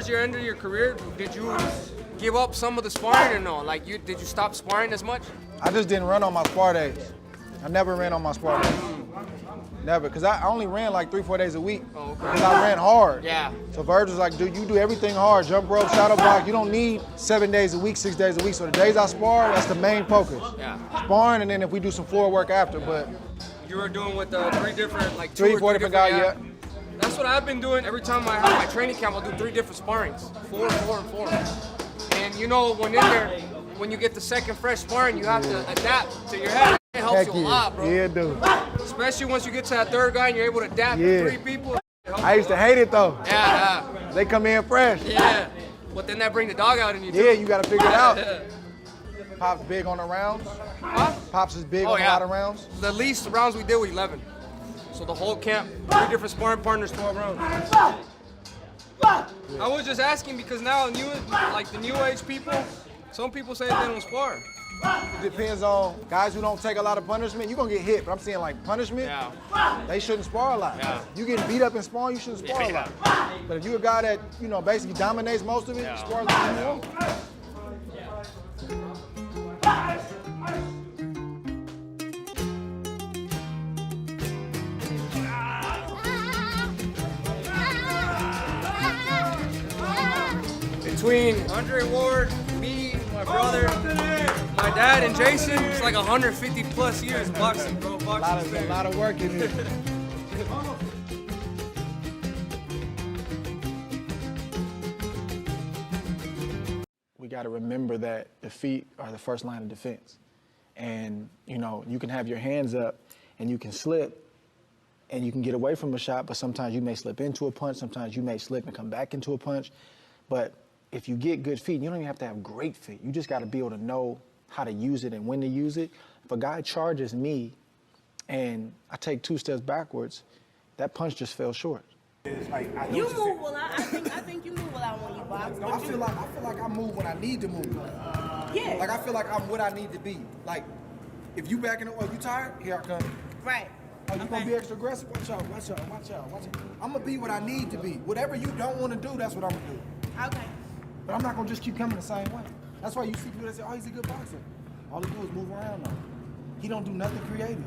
towards your end of your career, did you give up some of the sparring or no? Like, did you stop sparring as much? I just didn't run on my spar days. I never ran on my spar days. Never, because I only ran like 3-4 days a week. Oh, okay. Because I ran hard. Yeah. So Verge was like, dude, you do everything hard, jump rope, shadow block. You don't need 7 days a week, 6 days a week. So the days I spar, that's the main focus. Yeah. Sparring, and then if we do some floor work after, but. You were doing with 3 different, like three, four different guys, yeah. That's what I've been doing. Every time I have my training camp, I'll do 3 different sparrings, 4, 4, and 4. And you know, when you get the second fresh sparring, you have to adapt to your head. It helps you a lot, bro. Yeah, dude. Especially once you get to that third guy and you're able to adapt to 3 people. I used to hate it though. Yeah. They come in fresh. Yeah. But then that bring the dog out in you too. Yeah, you gotta figure it out. Pop's big on the rounds. Huh? Pops is big on a lot of rounds. The least rounds we did were 11. So the whole camp, 3 different sparring partners, 12 rounds. I was just asking because now, like the new age people, some people say they don't spar. It depends on guys who don't take a lot of punishment. You're gonna get hit, but I'm saying like punishment, they shouldn't spar a lot. Yeah. You getting beat up in sparring, you shouldn't spar a lot. But if you're a guy that, you know, basically dominates most of it, spar a lot more. Between Andre Ward, me, my brother, my dad, and Jason, it's like 150 plus years boxing, bro. A lot of work in it. We got to remember that the feet are the first line of defense. And, you know, you can have your hands up and you can slip and you can get away from a shot, but sometimes you may slip into a punch, sometimes you may slip and come back into a punch. But if you get good feet, you don't even have to have great feet. You just got to be able to know how to use it and when to use it. If a guy charges me and I take 2 steps backwards, that punch just fell short. Like, you move a lot. I think you move a lot when you box. No, I feel like I move when I need to move. Yeah. Like I feel like I'm what I need to be. Like if you backing up, oh, you tired? Here I come. Right. Oh, you gonna be extra aggressive? Watch out, watch out, watch out, watch out. I'm gonna be what I need to be. Whatever you don't want to do, that's what I'm gonna do. Okay. But I'm not gonna just keep coming the same way. That's why you see people that say, oh, he's a good boxer. All he do is move around though. He don't do nothing creative.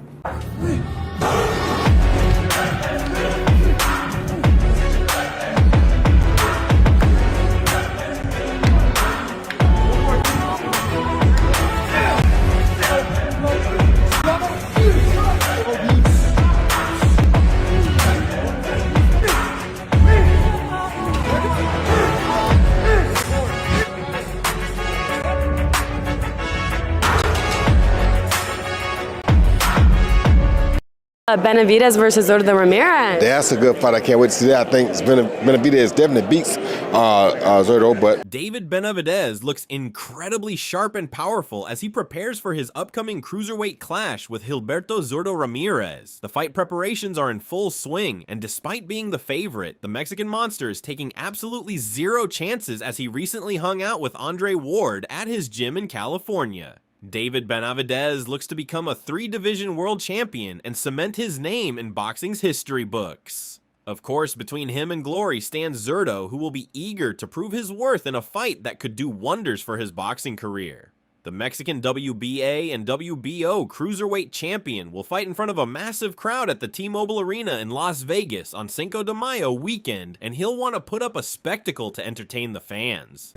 Benavidez versus Zurdo Ramirez. That's a good fight. I can't wait to see that. I think Benavidez definitely beats Zurdo, but David Benavidez looks incredibly sharp and powerful as he prepares for his upcoming cruiserweight clash with Gilberto Zurdo Ramirez. The fight preparations are in full swing, and despite being the favorite, the Mexican monster is taking absolutely 0 chances as he recently hung out with Andre Ward at his gym in California. David Benavidez looks to become a 3-division world champion and cement his name in boxing's history books. Of course, between him and glory stands Zurdo, who will be eager to prove his worth in a fight that could do wonders for his boxing career. The Mexican WBA and WBO cruiserweight champion will fight in front of a massive crowd at the T-Mobile Arena in Las Vegas on Cinco de Mayo weekend, and he'll want to put up a spectacle to entertain the fans.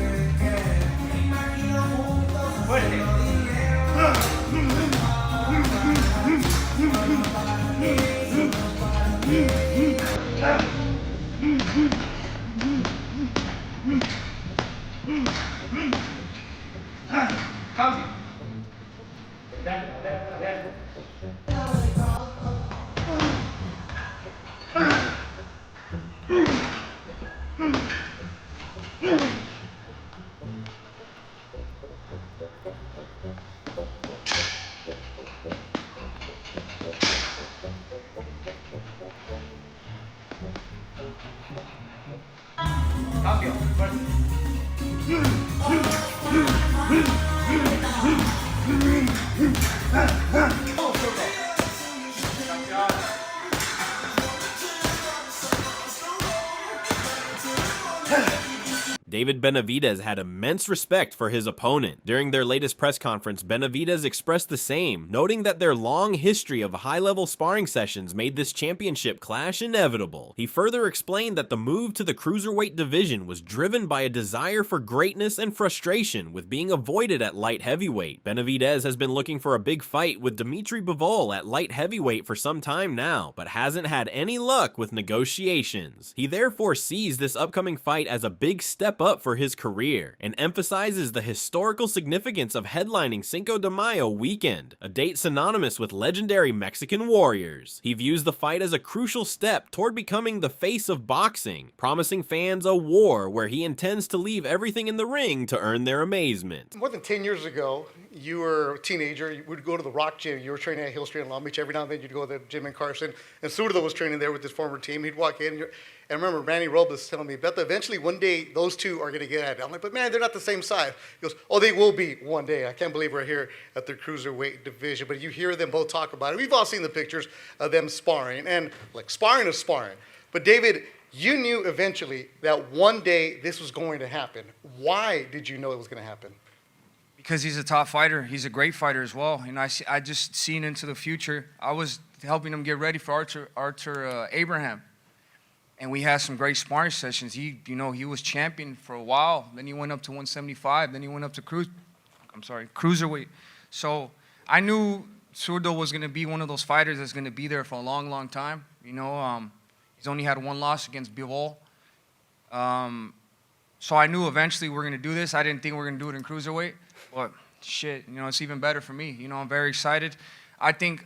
David Benavidez had immense respect for his opponent. During their latest press conference, Benavidez expressed the same, noting that their long history of high-level sparring sessions made this championship clash inevitable. He further explained that the move to the cruiserweight division was driven by a desire for greatness and frustration with being avoided at light heavyweight. Benavidez has been looking for a big fight with Dimitri Bivol at light heavyweight for some time now, but hasn't had any luck with negotiations. He therefore sees this upcoming fight as a big step up for his career, and emphasizes the historical significance of headlining Cinco de Mayo weekend, a date synonymous with legendary Mexican warriors. He views the fight as a crucial step toward becoming the face of boxing, promising fans a war where he intends to leave everything in the ring to earn their amazement. More than 10 years ago, you were a teenager, you would go to the Rock Gym, you were training at Hill Street in Long Beach, every now and then you'd go to the gym in Carson, and Zurdo was training there with his former team. He'd walk in, and I remember Randy Robles telling me, Beto, eventually one day those two are going to get at it. I'm like, but man, they're not the same size. He goes, oh, they will be one day. I can't believe we're here at the cruiserweight division, but you hear them both talk about it. We've all seen the pictures of them sparring, and like sparring is sparring. But David, you knew eventually that one day this was going to happen. Why did you know it was going to happen? Because he's a top fighter. He's a great fighter as well. And I just seen into the future. I was helping him get ready for Arthur Abraham. And we had some great sparring sessions. He was champion for a while. Then he went up to 175. Then he went up to cruiserweight. So I knew Zurdo was going to be one of those fighters that's going to be there for a long, long time. He's only had one loss against Bivol. So I knew eventually we're going to do this. I didn't think we were going to do it in cruiserweight. But shit, it's even better for me. I'm very excited. I think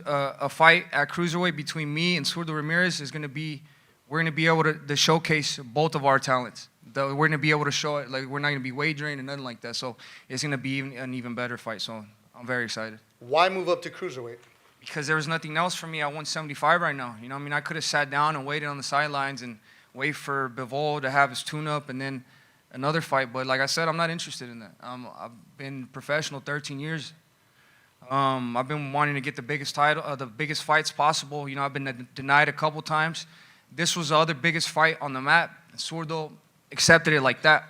a fight at cruiserweight between me and Zurdo Ramirez is going to be, we're going to be able to showcase both of our talents. We're going to be able to show it. Like, we're not going to be wagering and nothing like that. So it's going to be an even better fight. So I'm very excited. Why move up to cruiserweight? Because there was nothing else for me at 175 right now. I could have sat down and waited on the sidelines and wait for Bivol to have his tune-up and then another fight. But like I said, I'm not interested in that. I've been professional 13 years. I've been wanting to get the biggest title, the biggest fights possible. I've been denied a couple times. This was the other biggest fight on the map. Zurdo accepted it like that.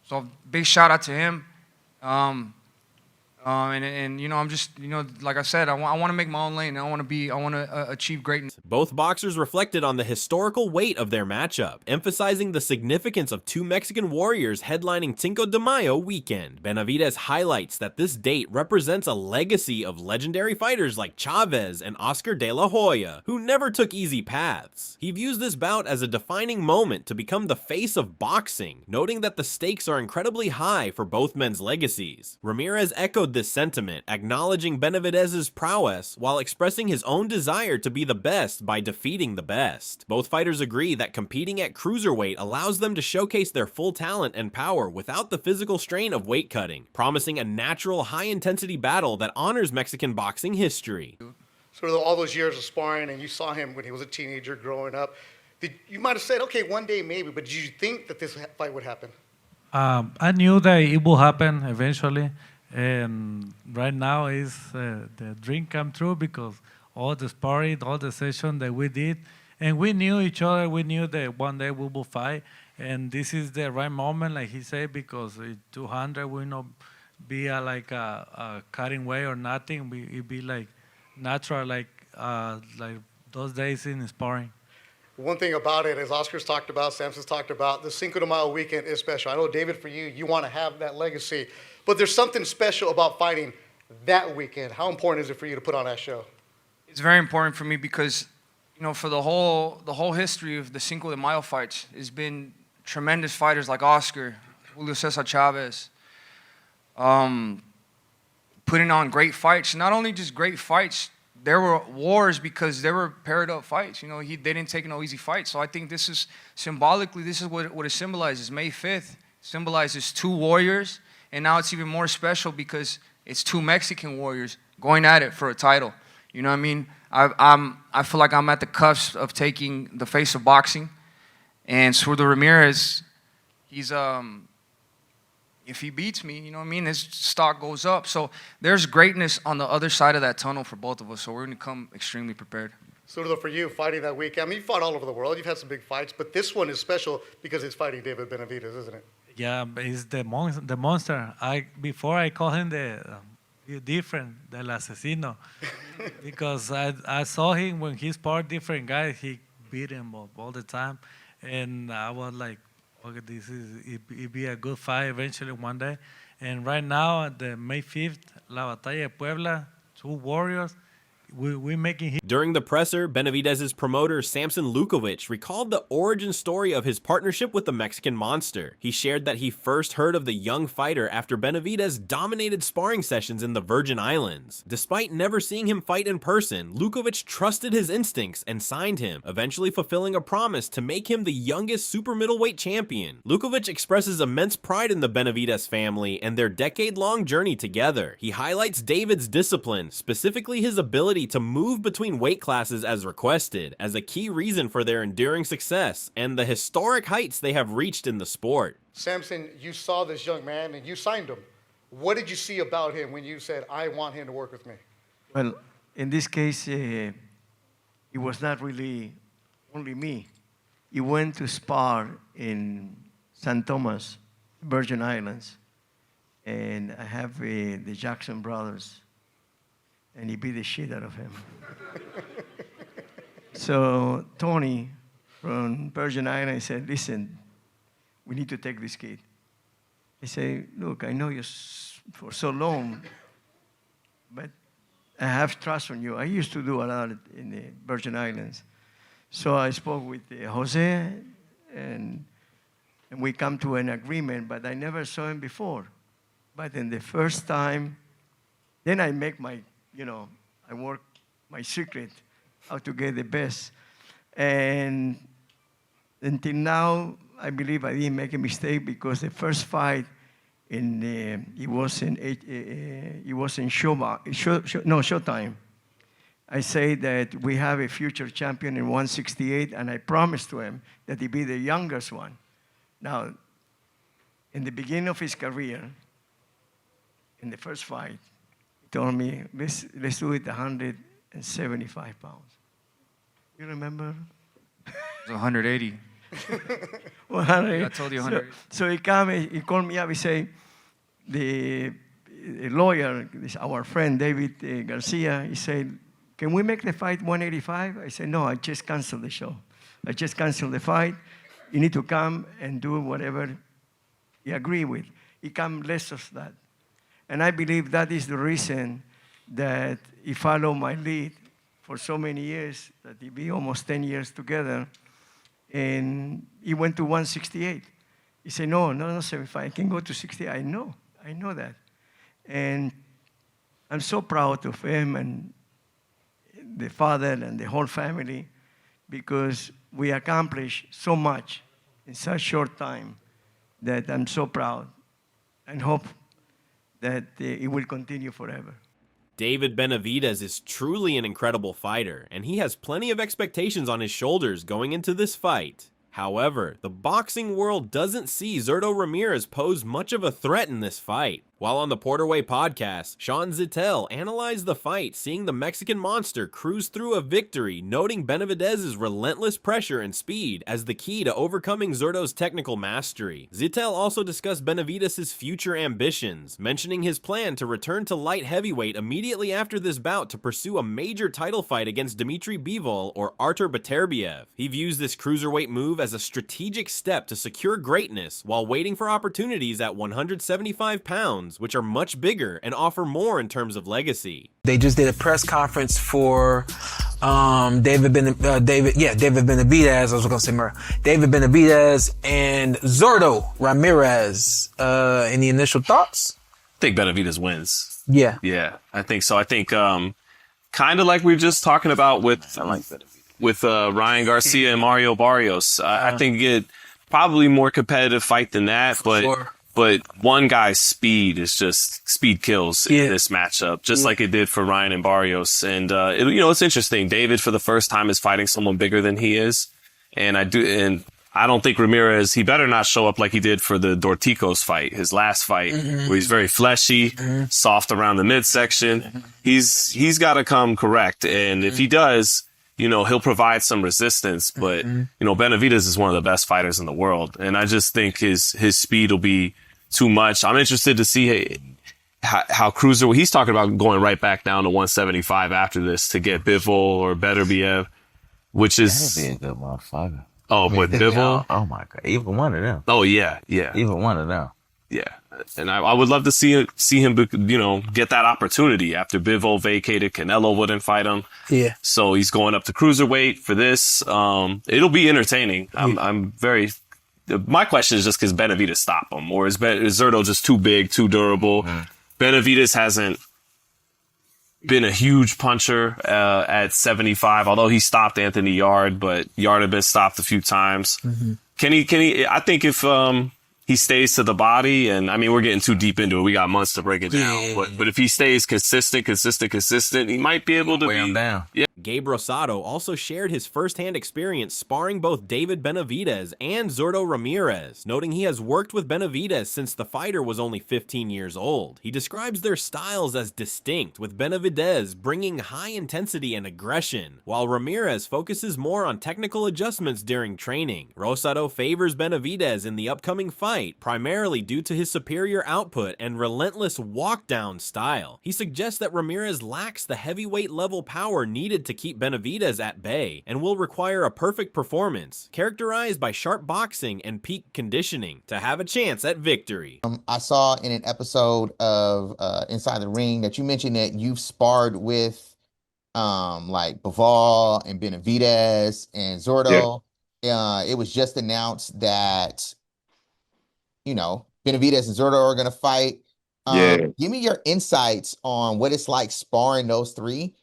So big shout out to him. I'm just, like I said, I want to make my own lane. I want to achieve greatness. Both boxers reflected on the historical weight of their matchup, emphasizing the significance of two Mexican warriors headlining Cinco de Mayo weekend. Benavidez highlights that this date represents a legacy of legendary fighters like Chavez and Oscar de la Hoya, who never took easy paths. He views this bout as a defining moment to become the face of boxing, noting that the stakes are incredibly high for both men's legacies. Ramirez echoed this sentiment, acknowledging Benavidez's prowess while expressing his own desire to be the best by defeating the best. Both fighters agree that competing at cruiserweight allows them to showcase their full talent and power without the physical strain of weight cutting, promising a natural, high-intensity battle that honors Mexican boxing history. Sort of all those years of sparring, and you saw him when he was a teenager growing up. You might have said, okay, one day maybe, but did you think that this fight would happen? I knew that it will happen eventually. And right now is the dream come true because all the sparring, all the session that we did, and we knew each other. We knew that one day we will fight, and this is the right moment, like he said, because 200 will not be like a cutting weight or nothing. It be like natural, like those days in sparring. One thing about it, as Oscar's talked about, Samson's talked about, the Cinco de Mayo weekend is special. I know, David, for you want to have that legacy. But there's something special about fighting that weekend. How important is it for you to put on that show? It's very important for me because, for the whole history of the Cinco de Mayo fights, it's been tremendous fighters like Oscar, Julio Cesar Chavez, putting on great fights. Not only just great fights, there were wars because there were paired up fights. They didn't take no easy fights. So I think this is symbolically, this is what it symbolizes. May 5th symbolizes two warriors. And now it's even more special because it's two Mexican warriors going at it for a title. You know what I mean? I feel like I'm at the cusp of taking the face of boxing. And Zurdo Ramirez, he's if he beats me, his stock goes up. So there's greatness on the other side of that tunnel for both of us. So we're going to come extremely prepared. Zurdo, for you, fighting that week, I mean, you fought all over the world. You've had some big fights, but this one is special because it's fighting David Benavidez, isn't it? Yeah, he's the monster. Before I call him the different, del asesino, because I saw him when he sparred different guys. He beat him up all the time, and I was like, okay, it be a good fight eventually one day. And right now at the May 5th, La Batalla de Puebla, 2 warriors. We're making him. During the presser, Benavidez's promoter Samson Lukovic recalled the origin story of his partnership with the Mexican Monster. He shared that he first heard of the young fighter after Benavidez dominated sparring sessions in the Virgin Islands. Despite never seeing him fight in person, Lukovic trusted his instincts and signed him, eventually fulfilling a promise to make him the youngest super middleweight champion. Lukovic expresses immense pride in the Benavidez family and their decade-long journey together. He highlights David's discipline, specifically his ability to move between weight classes as requested, as a key reason for their enduring success and the historic heights they have reached in the sport. Samson, you saw this young man and you signed him. What did you see about him when you said, I want him to work with me? Well, in this case, it was not really only me. He went to spar in St. Thomas, Virgin Islands, and I have the Jackson brothers, and he beat the shit out of him. So Tony from Virgin Islands said, listen, we need to take this kid. I say, look, I know you for so long, but I have trust on you. I used to do a lot in the Virgin Islands. So I spoke with Jose, and we come to an agreement, but I never saw him before. But in the first time, then I make my, I work my secret, how to get the best. And until now, I believe I didn't make a mistake because the first fight, it was in Showtime. I say that we have a future champion in 168, and I promised to him that he'd be the youngest one. Now, in the beginning of his career, in the first fight, he told me, let's do it 175 pounds. You remember? It was 180. 180. I told you 180. So he called me up, he said, the lawyer, our friend David Garcia, he said, can we make the fight 185? I said, no, I just canceled the show. I just canceled the fight. You need to come and do whatever you agree with. He come less of that. And I believe that is the reason that he followed my lead for so many years, that he be almost 10 years together. And he went to 168. He said, no, 75. I can go to 60. I know that. And I'm so proud of him and the father and the whole family, because we accomplished so much in such short time that I'm so proud and hope that it will continue forever. David Benavidez is truly an incredible fighter, and he has plenty of expectations on his shoulders going into this fight. However, the boxing world doesn't see Zurdo Ramirez pose much of a threat in this fight. While on the Porterway podcast, Sean Zittel analyzed the fight, seeing the Mexican Monster cruise through a victory, noting Benavidez's relentless pressure and speed as the key to overcoming Zurdo's technical mastery. Zittel also discussed Benavidez's future ambitions, mentioning his plan to return to light heavyweight immediately after this bout to pursue a major title fight against Dmitry Bivol or Artur Beterbiev. He views this cruiserweight move as a strategic step to secure greatness while waiting for opportunities at 175 pounds, which are much bigger and offer more in terms of legacy. They just did a press conference for David Benavidez. I was going to say Murray. David Benavidez and Zurdo Ramirez. Any initial thoughts? I think Benavidez wins. Yeah. Yeah, I think so. I think kind of like we were just talking about with Ryan Garcia and Mario Barrios. I think it probably more competitive fight than that, but one guy's speed kills in this matchup, just like it did for Ryan and Barrios. And it's interesting. David, for the first time, is fighting someone bigger than he is, and I don't think Ramirez. He better not show up like he did for the Dorticos fight, his last fight, where he's very fleshy, soft around the midsection. He's got to come correct, and if he does, you know, he'll provide some resistance, but, you know, Benavidez is one of the best fighters in the world. And I just think his speed will be too much. I'm interested to see how cruiser, he's talking about going right back down to 175 after this to get Bivol or Beterbiev, which is. That'd be a good motherfucker. Oh, but Bivol? Oh my God. Even one of them. Oh, yeah. Even one of them. Yeah. And I would love to see him, you know, get that opportunity after Bivol vacated. Canelo wouldn't fight him. Yeah. So he's going up to cruiserweight for this. It'll be entertaining. I'm very. My question is just, because Benavidez stop him, or is Zurdo just too big, too durable? Benavidez hasn't been a huge puncher at 75, although he stopped Anthony Yard, but Yard had been stopped a few times. Can he? I think if he stays to the body, and I mean, we're getting too deep into it. We got months to break it down. But if he stays consistent, he might be able to weigh him down. Yeah. Gabe Rosado also shared his firsthand experience sparring both David Benavidez and Zurdo Ramirez, noting he has worked with Benavidez since the fighter was only 15 years old. He describes their styles as distinct, with Benavidez bringing high intensity and aggression, while Ramirez focuses more on technical adjustments during training. Rosado favors Benavidez in the upcoming fight, primarily due to his superior output and relentless walk-down style. He suggests that Ramirez lacks the heavyweight level power needed to keep Benavidez at bay, and will require a perfect performance, characterized by sharp boxing and peak conditioning, to have a chance at victory. I saw in an episode of Inside the Ring that you mentioned that you've sparred with like Bivol and Benavidez and Zurdo. It was just announced that, you know, Benavidez and Zurdo are going to fight. Give me your insights on what it's like sparring those three.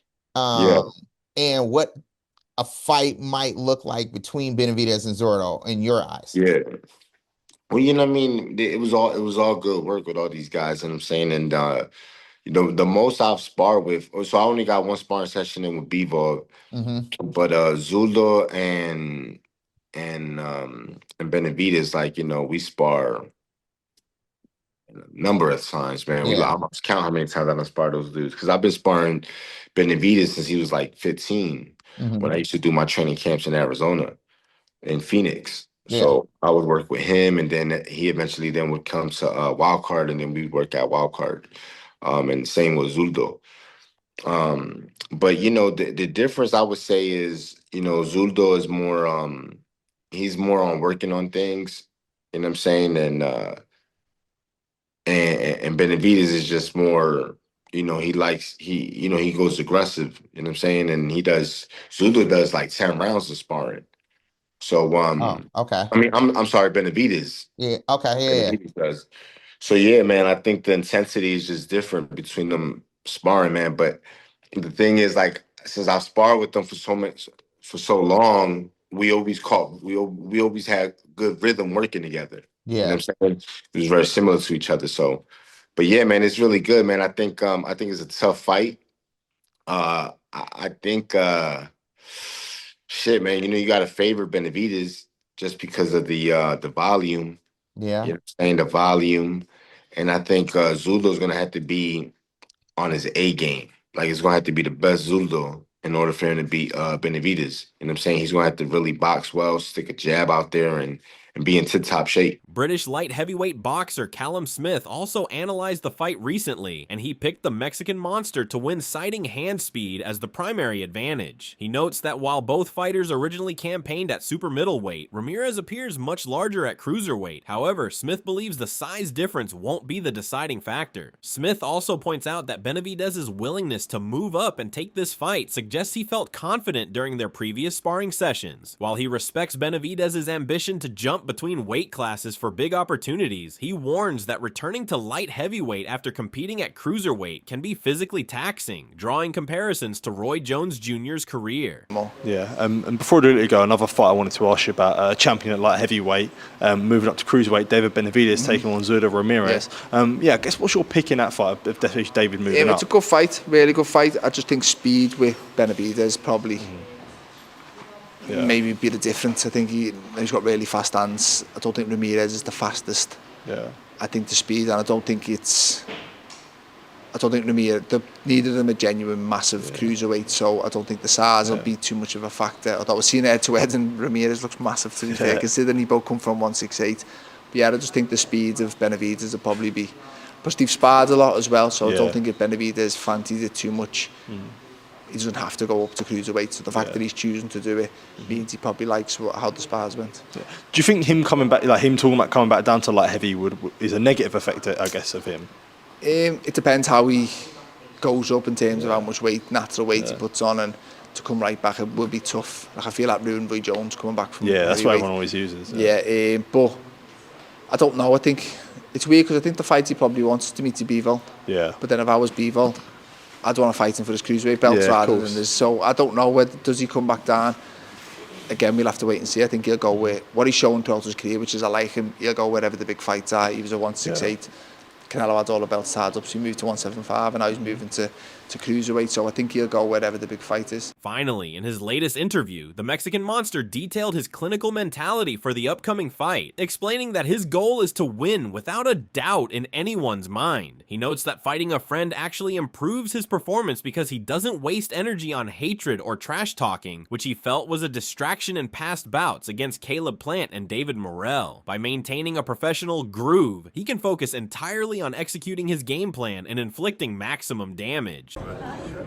And what a fight might look like between Benavidez and Zurdo in your eyes. Yeah. Well, you know what I mean? It was all good work with all these guys, you know what I'm saying? And you know, the most I've sparred with, so I only got one sparring session in with Bivol, but Zurdo and Benavidez, like, you know, we spar a number of times, man. I must count how many times I've sparred those dudes, because I've been sparring Benavidez since he was like 15 when I used to do my training camps in Arizona, in Phoenix. So I would work with him, and then he eventually then would come to Wild Card, and then we'd work at Wild Card. And same with Zurdo. But, you know, the difference I would say is, you know, Zurdo is more, he's more on working on things, you know what I'm saying? And Benavidez is just more, you know, he goes aggressive, you know what I'm saying? And Zurdo does like 10 rounds of sparring. So, okay. I mean, I'm sorry, Benavidez. Benavidez does. So, yeah, man, I think the intensity is just different between them sparring, man. But the thing is, like, since I've sparred with them for so long, we always had good rhythm working together. You know what I'm saying? It was very similar to each other. So, but yeah, man, it's really good, man. I think it's a tough fight. I think shit, man, you know, you gotta favor Benavidez just because of the volume. You know what I'm saying? The volume. And I think Zurdo's gonna have to be on his A game. Like, it's gonna have to be the best Zurdo in order for him to beat Benavidez. You know what I'm saying? He's gonna have to really box well, stick a jab out there, and be in tip-top shape. British light heavyweight boxer Callum Smith also analyzed the fight recently, and he picked the Mexican monster to win, citing hand speed as the primary advantage. He notes that while both fighters originally campaigned at super middleweight, Ramirez appears much larger at cruiserweight. However, Smith believes the size difference won't be the deciding factor. Smith also points out that Benavidez's willingness to move up and take this fight suggests he felt confident during their previous sparring sessions. While he respects Benavidez's ambition to jump between weight classes for big opportunities, he warns that returning to light heavyweight after competing at cruiserweight can be physically taxing, drawing comparisons to Roy Jones Jr.'s career. Yeah, and before I go, another fight I wanted to ask you about, champion at light heavyweight, moving up to cruiserweight, David Benavidez taking on Zurdo Ramirez. I guess what's your pick in that fight, if David moving up? It's a good fight, really good fight. I just think speed with Benavidez probably maybe be the difference. I think he's got really fast hands. I don't think Ramirez is the fastest. I think the speed, and I don't think it's I don't think neither of them are genuine massive cruiserweights, so I don't think the size will be too much of a factor. Although we've seen head-to-head and Ramirez looks massive, to be fair, considering he both come from 168. But yeah, I just think the speed of Benavidez will probably be... Plus they've sparred a lot as well, so I don't think if Benavidez fancied it too much, he doesn't have to go up to cruiserweight. So the fact that he's choosing to do it means he probably likes how the spars went. Do you think him coming back, like him talking about coming back down to light heavy, is a negative effect, I guess, of him? It depends how he goes up in terms of how much natural weight he puts on, and to come right back it will be tough. Like I feel like ruined Roy Jones coming back from that's what everyone always uses. But I don't know. I think it's weird because I think the fight he probably wants to meet to Bivol. Yeah. But then if I was Bivol, I'd want to fight him for his cruiserweight belt rather than this. So I don't know whether does he come back down. Again, we'll have to wait and see. I think he'll go with what he's shown throughout his career, which is I like him. He'll go wherever the big fights are. He was a 168. Canelo had all the belts tied up, so he moved to 175, and now he's moving to cruiserweight, so I think he'll go wherever the big fight is. Finally, in his latest interview, the Mexican Monster detailed his clinical mentality for the upcoming fight, explaining that his goal is to win without a doubt in anyone's mind. He notes that fighting a friend actually improves his performance because he doesn't waste energy on hatred or trash talking, which he felt was a distraction in past bouts against Caleb Plant and David Morrell. By maintaining a professional groove, he can focus entirely on executing his game plan and inflicting maximum damage.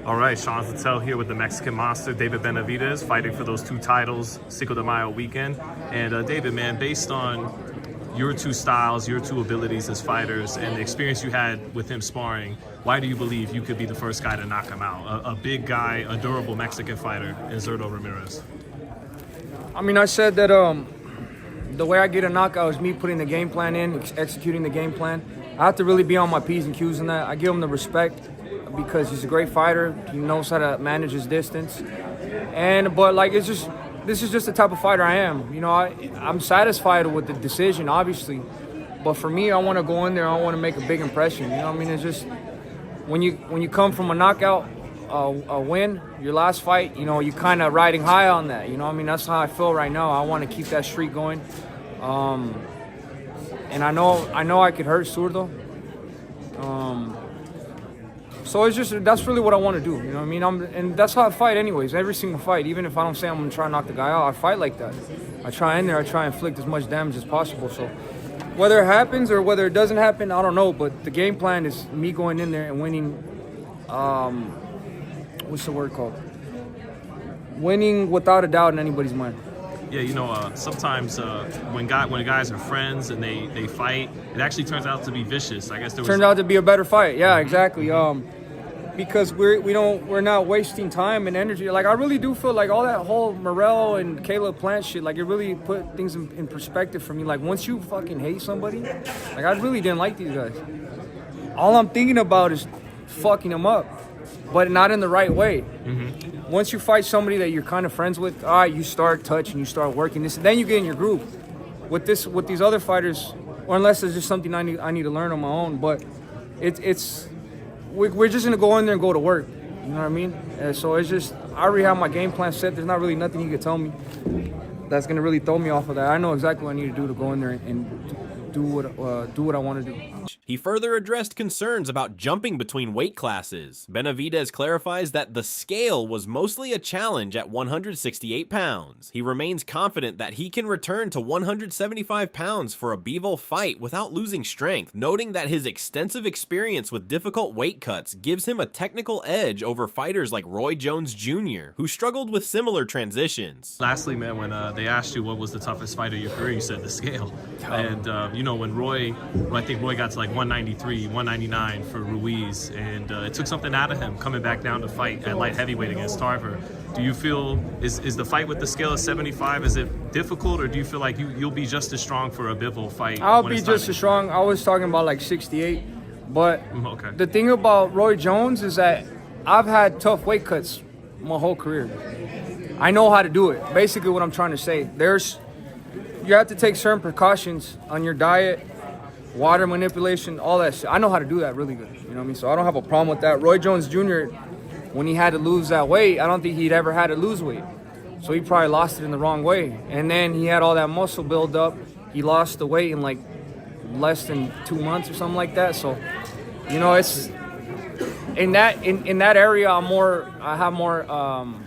All right, Sean Patel here with the Mexican Monster, David Benavidez, fighting for those 2 titles, Cinco de Mayo weekend. And David, man, based on your 2 styles, your 2 abilities as fighters, and the experience you had with him sparring, why do you believe you could be the first guy to knock him out? A big guy, a durable Mexican fighter in Zurdo Ramirez. I mean, I said that the way I get a knockout is me putting the game plan in, executing the game plan. I have to really be on my P's and Q's in that. I give him the respect because he's a great fighter. He knows how to manage his distance. But like, this is just the type of fighter I am. You know, I'm satisfied with the decision, obviously. But for me, I want to go in there. I want to make a big impression. You know what I mean? It's just when you come from a knockout, a win, your last fight, you know, you kind of riding high on that. You know what I mean? That's how I feel right now. I want to keep that streak going. And I know I could hurt Zurdo. So it's just, that's really what I want to do, you know what I mean? And that's how I fight anyways, every single fight. Even if I don't say I'm going to try and knock the guy out, I fight like that. I try in there, I try and inflict as much damage as possible. So whether it happens or whether it doesn't happen, I don't know. But the game plan is me going in there and winning, what's the word called? Winning without a doubt in anybody's mind. Yeah, you know, sometimes when guys are friends and they fight, it actually turns out to be vicious. I guess turns out to be a better fight. Yeah, exactly. Because we're not wasting time and energy. Like I really do feel like all that whole Morrell and Caleb Plant shit, like it really put things in perspective for me. Like once you fucking hate somebody, like I really didn't like these guys. All I'm thinking about is fucking them up, but not in the right way. Mm-hmm. Once you fight somebody that you're kind of friends with, all right, you start touching, you start working this, then you get in your groove. With these other fighters, or unless it's just something I need to learn on my own, but we're just gonna go in there and go to work. You know what I mean? And so it's just, I already have my game plan set. There's not really nothing you can tell me that's gonna really throw me off of that. I know exactly what I need to do to go in there and do what I want to do. He further addressed concerns about jumping between weight classes. Benavidez clarifies that the scale was mostly a challenge at 168 pounds. He remains confident that he can return to 175 pounds for a Bivol fight without losing strength, noting that his extensive experience with difficult weight cuts gives him a technical edge over fighters like Roy Jones Jr., who struggled with similar transitions. Lastly, man, when they asked you what was the toughest fight of your career, you said the scale. And, you know, when I think Roy got to like 193, 199 for Ruiz, and it took something out of him coming back down to fight at light heavyweight against Tarver. Do you feel, is the fight with the scale of 75, is it difficult, or do you feel like you'll be just as strong for a Bivol fight? I'll be just as strong. I was talking about like 68, but the thing about Roy Jones is that I've had tough weight cuts my whole career. I know how to do it. Basically what I'm trying to say, you have to take certain precautions on your diet, water manipulation, all that shit. I know how to do that really good, you know what I mean? So I don't have a problem with that. Roy Jones Jr., when he had to lose that weight, I don't think he'd ever had to lose weight. So he probably lost it in the wrong way. And then he had all that muscle build up. He lost the weight in like less than 2 months or something like that. So, you know, in that area, I have more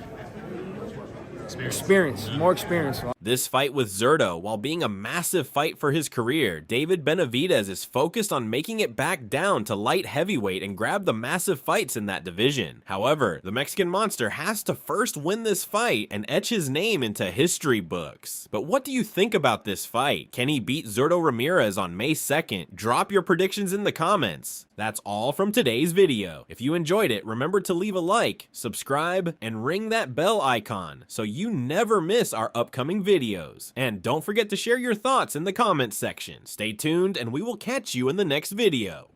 more experience. This fight with Zurdo, while being a massive fight for his career, David Benavidez is focused on making it back down to light heavyweight and grab the massive fights in that division. However, the Mexican Monster has to first win this fight and etch his name into history books. But what do you think about this fight? Can he beat Zurdo Ramirez on May 2nd? Drop your predictions in the comments. That's all from today's video. If you enjoyed it, remember to leave a like, subscribe, and ring that bell icon so you never miss our upcoming videos. And don't forget to share your thoughts in the comments section. Stay tuned and we will catch you in the next video.